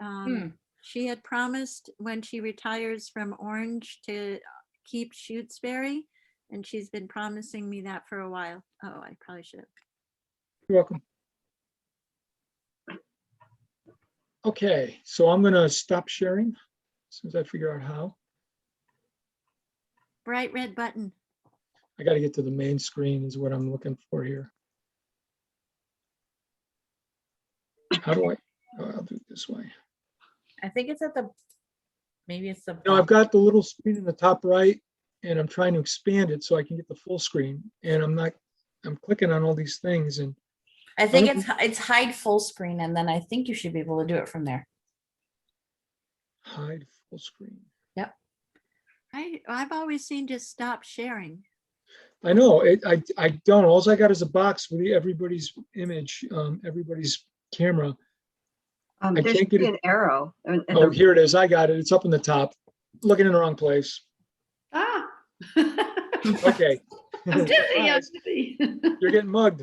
Hmm. She had promised when she retires from Orange to keep Shutesbury, and she's been promising me that for a while. Oh, I probably should have. You're welcome. Okay, so I'm gonna stop sharing as soon as I figure out how. Bright red button. I gotta get to the main screen is what I'm looking for here. How do I, oh, I'll do it this way. I think it's maybe it's the. No, I've got the little screen in the top right and I'm trying to expand it so I can get the full screen and I'm clicking on all these things and I think it's hide full screen and then I think you should be able to do it from there. hide full screen. I've always seen just stop sharing. I know, I don't, all I got is a box with everybody's image, everybody's camera. I There can't should get be it. an arrow. Oh, here it is. I got it. It's up in the top. Looking in the wrong place. Ah. Okay. I'm dizzy, I'm Guys, dizzy. you're getting mugged.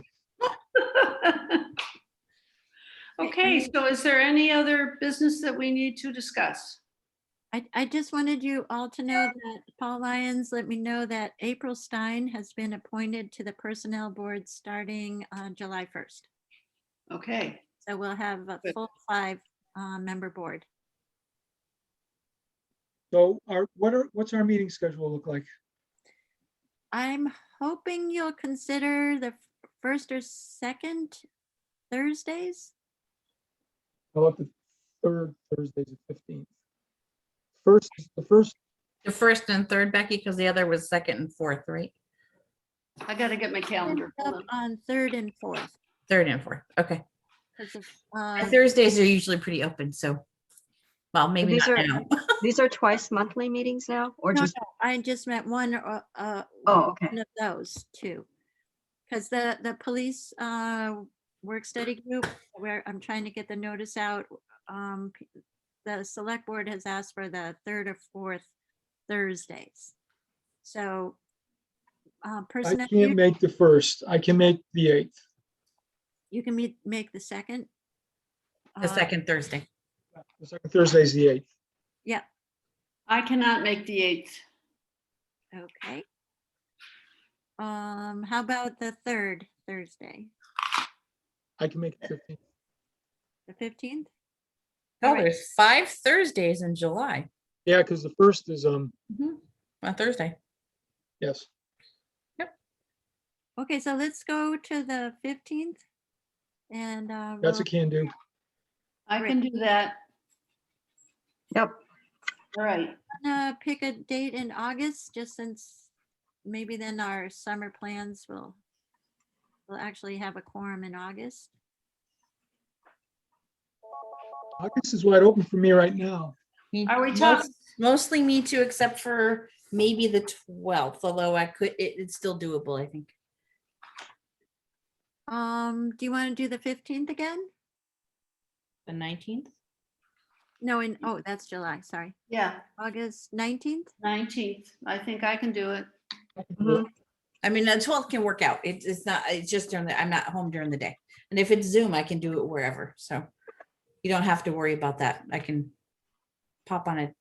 Okay, so is there any other business that we need to discuss? I just wanted you all to know that Paul Lyons let me know that April Stein has been appointed to the Personnel Board starting July 1st. Okay, So we'll have a Good. full 5 member board. So what's our meeting schedule look like? I'm hoping you'll consider the first or second Thursdays? How about the third Thursday, the 15th? First, the first, The first and third, Becky, because the other was second and fourth, right? I gotta get my calendar. Up Hold on. on 3rd and 4th. Third and fourth. Okay. 'Cause of, Thursdays are usually pretty open, so, well, maybe these not are- now. These are twice monthly meetings now, or No, just, no, I just meant one, oh, okay. one of those two. Because the police work study group, where I'm trying to get the notice out, the select board has asked for the 3rd or 4th Thursdays. So I personnel, can't make the first. I can make the 8th. you can make the 2nd. The second Thursday. The second Thursday is the 8th. Yeah, I cannot make the 8th. okay. How about the 3rd Thursday, I can make it 15th. the 15th? Oh, Alright. there's 5 Thursdays in July. Yeah, because the first is, On Thursday. yes. Okay, so let's go to the 15th. And That's we'll- a can do. I can do that. Yep. All right. pick a date in August, just since maybe then our summer plans will actually have a quorum in August. August is wide open for me right now. Are we talking- Mostly me too, except for maybe the 12th, although it's still doable, I think. Do you want to do the 15th again? The 19th? No, oh, that's July, sorry. Yeah, August 19th? 19th. I think I can do it. I can do it. I mean, the 12th can work out. It's not, it's just I'm not home during the day. And if it's Zoom, I can do it wherever. So you don't have to worry about that. I can pop on it.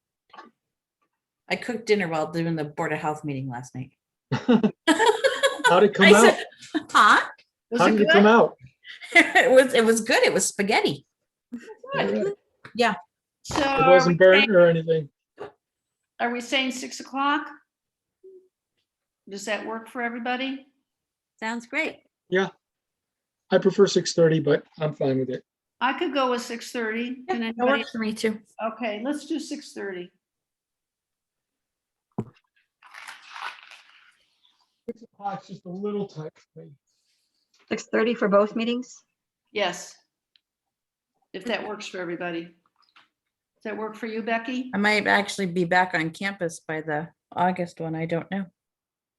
I cooked dinner while doing the Board of Health meeting last night. How'd it come I out? said, huh? Was How it did it good? come out? It was good. It was spaghetti. Good. Yeah. So It are wasn't we burnt saying- or anything. are we saying 6 o'clock? Does that work for everybody? Sounds great. I prefer 6:30, but I'm fine with it. I could go with 6:30. Can That anybody? works for me too. Okay, let's do 6:30. 6 o'clock's just a little tight for me. 6:30 for both meetings? Yes. If that works for everybody. Does that work for you, Becky? I might actually be back on campus by the August one. I don't know.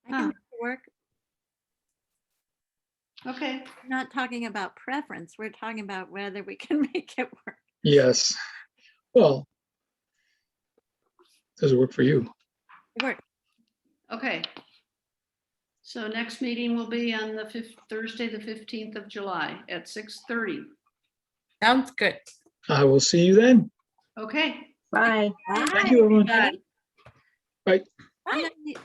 I can Huh. make it work. Okay, We're not talking about preference. We're talking about whether we can make it work. Yes. Well, does it work for you? It worked. okay. So next meeting will be on the Thursday, the 15th of July at 6:30. Sounds good. I will see you then. Okay. Bye. Thank you, everyone. Bye. Bye. Good night.